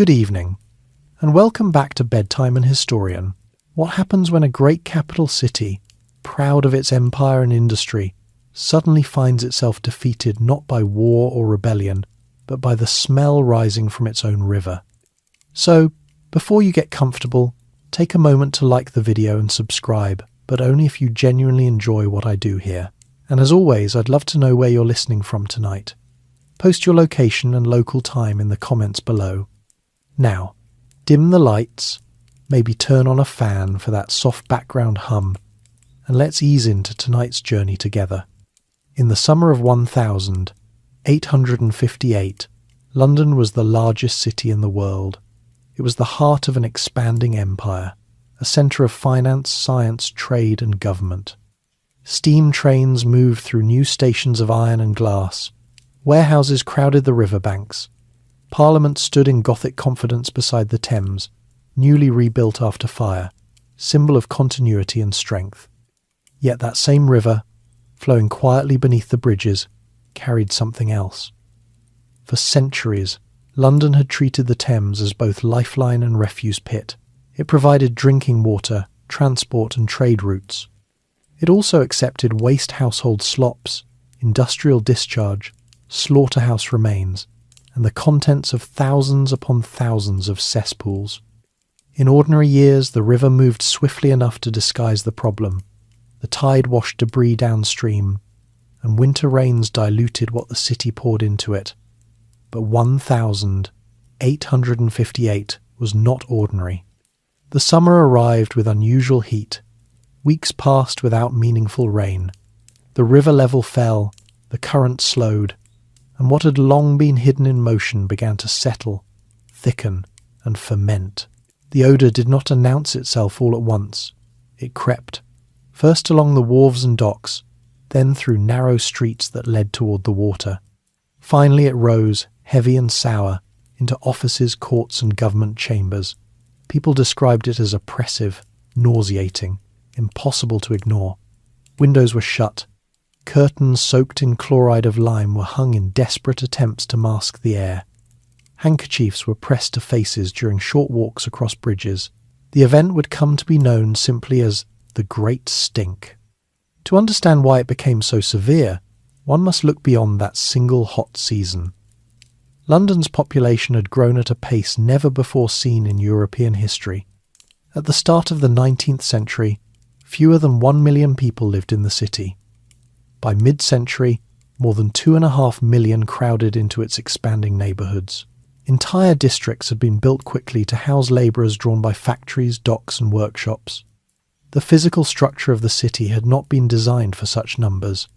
Good evening, and welcome back to Bedtime and Historian. What happens when a great capital city, proud of its empire and industry, suddenly finds itself defeated not by war or rebellion, but by the smell rising from its own river? So, before you get comfortable, take a moment to like the video and subscribe, but only if you genuinely enjoy what I do here. And as always, I'd love to know where you're listening from tonight. Post your location and local time in the comments below. Now, dim the lights, maybe turn on a fan for that soft background hum, and let's ease into tonight's journey together. In the summer of 1858, London was the largest city in the world. It was the heart of an expanding empire, a centre of finance, science, trade and government. Steam trains moved through new stations of iron and glass. Warehouses crowded the riverbanks. Parliament stood in Gothic confidence beside the Thames, newly rebuilt after fire, symbol of continuity and strength. Yet that same river, flowing quietly beneath the bridges, carried something else. For centuries, London had treated the Thames as both lifeline and refuse pit. It provided drinking water, transport and trade routes. It also accepted waste household slops, industrial discharge, slaughterhouse remains, and the contents of thousands upon thousands of cesspools. In ordinary years, the river moved swiftly enough to disguise the problem. The tide washed debris downstream, and winter rains diluted what the city poured into it. But 1858 was not ordinary. The summer arrived with unusual heat. Weeks passed without meaningful rain. The river level fell, the current slowed, and what had long been hidden in motion began to settle, thicken, and ferment. The odour did not announce itself all at once. It crept, first along the wharves and docks, then through narrow streets that led toward the water. Finally it rose, heavy and sour, into offices, courts and government chambers. People described it as oppressive, nauseating, impossible to ignore. Windows were shut. Curtains soaked in chloride of lime were hung in desperate attempts to mask the air. Handkerchiefs were pressed to faces during short walks across bridges. The event would come to be known simply as the Great Stink. To understand why it became so severe, one must look beyond that single hot season. London's population had grown at a pace never before seen in European history. At the start of the 19th century, fewer than 1 million people lived in the city. By mid-century, more than 2.5 million crowded into its expanding neighbourhoods. Entire districts had been built quickly to house labourers drawn by factories, docks and workshops. The physical structure of the city had not been designed for such numbers.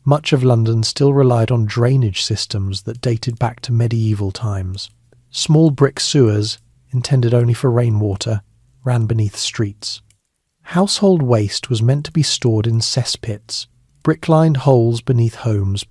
Much of London still relied on drainage systems that dated back to medieval times. Small brick sewers, intended only for rainwater, ran beneath streets. Household waste was meant to be stored in cesspits, brick-lined holes beneath homes.